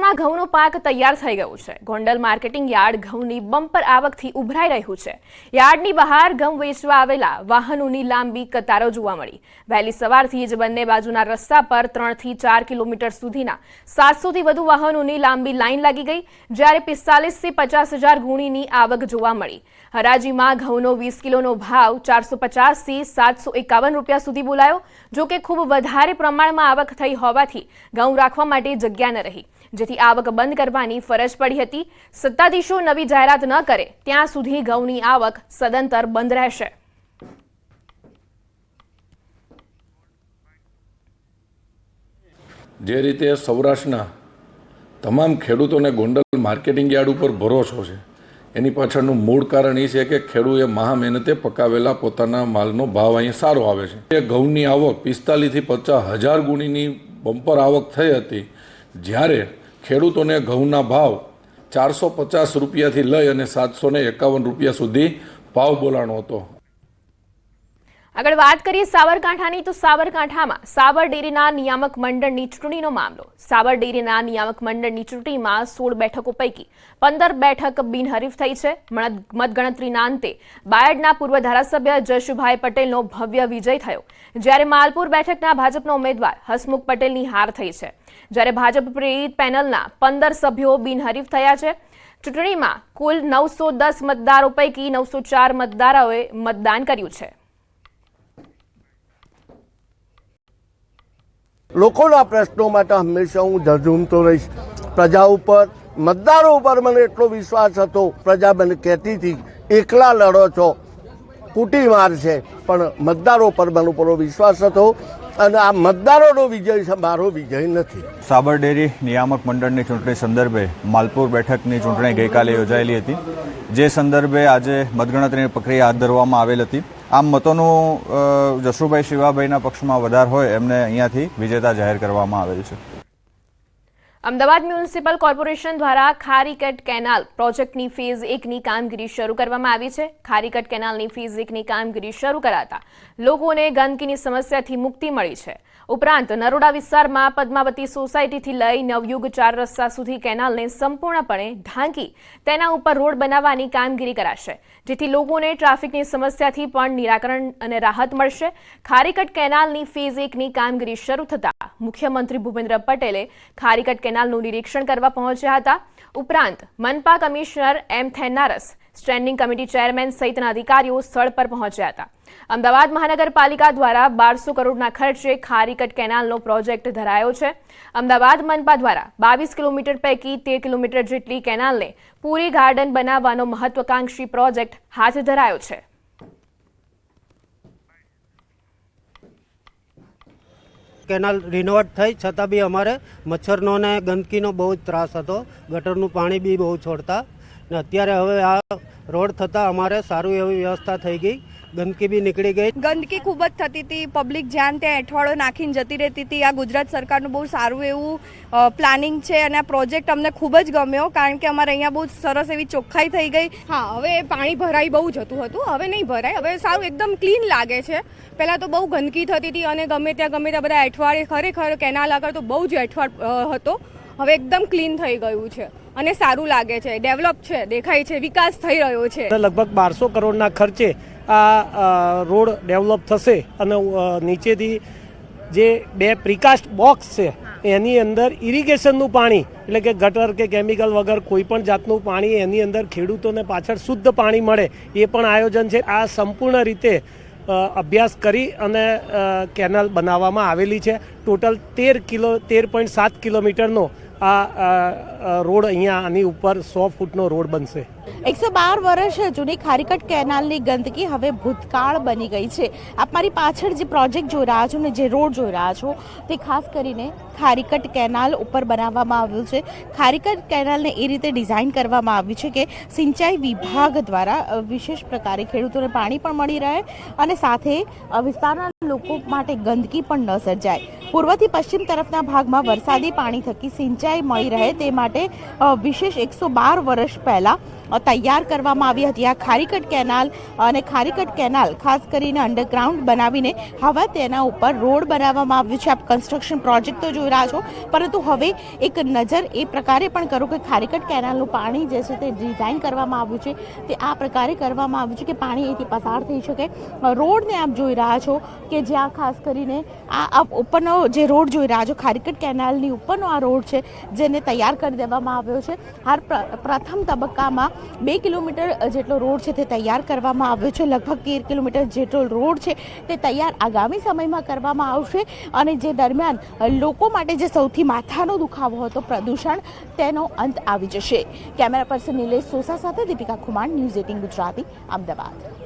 સૌરાષ્ટ્રમાં ઘઉંનો પાક તૈયાર થઈ ગયો છે। ગોંડલ માર્કેટિંગ યાર્ડ ઘઉંની બમ્પર આવકથી ઉભરાઈ રહ્યું છે। યાર્ડની બહાર ઘઉં વેચવા આવેલા વાહનોની લાંબી કતારો જોવા મળી। વહેલી સવારથી જ બંને બાજુના રસ્તા પર 3 થી 4 કિલોમીટર સુધીના 700 થી વધુ વાહનોની લાંબી લાઈન લાગી ગઈ, જ્યારે 45 થી 50 હજાર ગુણીની આવક જોવા મળી। હરાજીમાં ઘઉંનો 20 કિલોનો ભાવ 450 થી 751 રૂપિયા સુધી બોલાયો। જો કે ખૂબ વધારે પ્રમાણમાં આવક થઈ હોવાથી ઘઉં રાખવા માટે જગ્યા ન રહી, જેથી આવક બંધ કરવાની ફરજ પડી હતી। સત્તાધીશો નવી જાહેરાત ન કરે ત્યાં સુધી ઘઉંની આવક સદંતર બંધ રહેશે। જે રીતે સૌરાષ્ટ્રના તમામ ખેડૂતોને ગોંડલ માર્કેટિંગ યાર્ડ ઉપર ભરોસો છે, એની પાછળનું મૂળ કારણ એ છે કે ખેડૂતે મહા મહેનતે પકાવેલા પોતાના માલનો ભાવ અહીં સારો આવે છે। ઘઉંની આવક 45 થી 50 હજાર ગુણીની બમ્પર આવક થઈ હતી, જ્યારે ખેડૂતોને ઘઉંના ભાવ 450 રૂપિયાથી લઈ અને 751 રૂપિયા સુધી ભાવ બોલાણો હતો। આગળ વાત કરીએ સાબરકાંઠાની, તો સાબરકાંઠામાં સાબર ડેરીના નિયામક મંડળની ચૂંટણીનો મામલો। સાબર ડેરીના નિયામક મંડળની ચૂંટણીમાં 16 બેઠકો પૈકી 15 બેઠક બિનહરીફ થઈ છે। મતગણતરીના અંતે બાયડના પૂર્વ ધારાસભ્ય જશુભાઈ પટેલનો ભવ્ય વિજય થયો, જ્યારે માલપુર બેઠકના ભાજપના ઉમેદવાર હસમુખ પટેલની હાર થઈ છે, જ્યારે ભાજપ પ્રેરિત પેનલના 15 સભ્યો બિનહરીફ થયા છે। ચૂંટણીમાં કુલ 910 મતદારો પૈકી 904 મતદારોએ મતદાન કર્યું છે। લોકોના પ્રશ્નો માટે હંમેશા હું ઝઝૂમતો રહીશ। પ્રજા ઉપર, મતદારો ઉપર મને એટલો વિશ્વાસ હતો। પ્રજા મને કહેતી હતી એકલા લડો છો, કૂટી માર છે, પણ મતદારો પર મને પૂરો વિશ્વાસ હતો અને આ મતદારોનો વિજય છે, મારો વિજય નથી। સાબર ડેરી નિયામક મંડળની ચૂંટણી સંદર્ભે માલપુર બેઠકની ચૂંટણી ગઈકાલે યોજાયેલી હતી, જે સંદર્ભે આજે મતગણતરીની પ્રક્રિયા હાથ ધરવામાં આવેલ હતી। આમ મતોનું જશુભાઈ શિવાભાઈના પક્ષમાં વધારે હોય એમને અહીંયાથી વિજેતા જાહેર કરવામાં આવેલ છે। અમદાવાદ મ્યુનિસિપલ કોર્પોરેશન દ્વારા ખારીકટ કેનાલ પ્રોજેક્ટની ફેઝ 1ની કામગીરી શરૂ કરવામાં આવી છે। ખારીકટ કેનાલની ફેઝ 1ની કામગીરી શરૂ કરાતા લોકોને ગંદકીની સમસ્યાથી મુક્તિ મળી છે। ઉપરાંત નરોડા વિસ્તારમાં પદ્માવતી સોસાયટીથી લઈ નવયુગ 4 રસ્તા સુધી કેનાલને સંપૂર્ણપણે ઢાંકી તેના ઉપર રોડ બનાવવાની કામગીરી કરાશે, જેથી લોકોને ટ્રાફિકની સમસ્યાથી પણ નિરાકરણ અને રાહત મળશે। ખારીકટ કેનાલની ફેઝ 1ની કામગીરી શરૂ થતાં મુખ્યમંત્રી ભૂપેન્દ્ર પટેલે ખારીકટ કેનાલનું નિરીક્ષણ કરવા પહોંચ્યા હતા। ઉપરાંત મનપા commissioner M Thennarasan, standing committee chairman સહિતના અધિકારીઓ સ્થળ પર પહોંચ્યા હતા। અમદાવાદ મહાનગરપાલિકા દ્વારા 1200 કરોડના ખર્ચે ખારીકટ કેનાલનો પ્રોજેક્ટ ધરાયો છે। અમદાવાદ મનપા દ્વારા 22 કિલોમીટર પૈકી 13 કિલોમીટર જેટલી કેનાલને પૂરી ગાર્ડન બનાવવાનો મહત્વાકાંક્ષી પ્રોજેક્ટ હાથ ધરાયો છે। કેનાલ રિનોવેટ થઈ છતાં બી અમારે મચ્છરનો ને ગંદકીનો બહુ જ ત્રાસ હતો। ગટરનું પાણી બી બહુ છોડતા ને અત્યારે હવે આ રોડ થતાં અમારે સારું એવી વ્યવસ્થા થઈ ગઈ, ગંદકી બી નીકળી ગઈ। ગંદકી ખૂબ જ થતી હતી, પબ્લિક જ્યાં ત્યાં એઠવાડો નાખીને જતી રહેતી હતી। આ ગુજરાત સરકારનું બહુ સારું એવું પ્લાનિંગ છે અને આ પ્રોજેક્ટ અમને ખૂબ જ ગમ્યો, કારણ કે અમારે અહીંયા બહુ સરસ એવી ચોખ્ખાઈ થઈ ગઈ। હા, હવે પાણી ભરાઈ બહુ જતું હતું, હવે નહીં ભરાય, હવે સારું એકદમ ક્લીન લાગે છે। પહેલાં તો બહુ ગંદકી થતી હતી અને ગમે ત્યાં બધા એઠવાડે, ખરેખર કેનાલ આગળ તો બહુ જ એઠવાડ હતો, હવે એકદમ ક્લીન થઈ ગયું છે અને સારું લાગે છે, ડેવલપ છે, દેખાય છે, વિકાસ થઈ રહ્યો છે। લગભગ 1200 કરોડના ખર્ચે આ રોડ ડેવલપ થશે અને નીચેથી જે 2 પ્રિકાસ્ટ બોક્સ છે એની અંદર ઇરિગેશનનું પાણી, એટલે કે ગટર કે કેમિકલ વગર કોઈ પણ જાતનું પાણી એની અંદર ખેડૂતોને પાછળ શુદ્ધ પાણી મળે એ પણ આયોજન છે। આ સંપૂર્ણ રીતે અભ્યાસ કરી અને કેનાલ બનાવવામાં આવેલી છે। ટોટલ 13.7 કિલોમીટરનો આ રોડ અહીંયા આની ઉપર 100 ફૂટનો રોડ બનશે। 112 વર્ષ જૂની ખારીકટ કેનાલની ગંદકી હવે ભૂતકાળ બની ગઈ છે। આપ મારી પાછળ જે પ્રોજેક્ટ જોઈ રહ્યા છો ને જે રોડ જોઈ રહ્યા છો તે ખાસ કરીને ખારીકટ કેનાલ ઉપર બનાવવામાં આવ્યું છે। ખારીકટ કેનાલને એ રીતે ડિઝાઇન કરવામાં આવ્યું છે કે સિંચાઈ વિભાગ દ્વારા વિશેષ પ્રકારે ખેડૂતોને પાણી પણ મળી રહે અને સાથે વિસ્તારના લોકો માટે ગંદકી પણ ન સર્જાય। પૂર્વથી પશ્ચિમ તરફના ભાગમાં વરસાદી પાણી થકી સિંચાઈ મળી રહે તે માટે વિશેષ 112 વર્ષ પહેલા તૈયાર કરવામાં આવી હતી. આ ખારીકટ કેનાલ અને ખારીકટ કેનાલ ખાસ કરીને અંડરગ્રાઉન્ડ બનાવીને હવે તેના ઉપર રોડ બનાવવામાં આવ્યું છે. આપ કન્સ્ટ્રક્શન પ્રોજેક્ટ તો જોઈ રહ્યા છો, પરંતુ હવે એક નજર એ પ્રકારે પણ કરો કે ખારીકટ કેનાલનું પાણી જે છે તે ડિઝાઇન કરવામાં આવ્યું છે તે આ પ્રકારે કરવામાં આવ્યું છે કે પાણી અહીંથી પસાર થઈ શકે. રોડને આપ જોઈ રહ્યા છો કે જ્યાં ખાસ કરીને આ ઉપરનો જે રોડ જોઈ રહ્યા છો ખારીકટ કેનાલની ઉપરનો આ રોડ છે જેને તૈયાર કરી દેવામાં આવ્યો છે. હાલ પ્રથમ તબક્કામાં 2 કિલોમીટર જેટલો રોડ છે તે તૈયાર કરવામાં આવ્યો છે. લગભગ 13 કિલોમીટર જેટલો રોડ છે તે તૈયાર આગામી સમયમાં કરવામાં આવશે અને જે દરમિયાન લોકો માટે જે સૌથી માથાનો દુખાવો હતો પ્રદૂષણ, તેનો અંત આવી જશે. કેમેરા પર્સન નિલેશ સોસા સાથે દીપિકા ખુમાણ, ન્યૂઝ 18 ગુજરાતી, અમદાવાદ.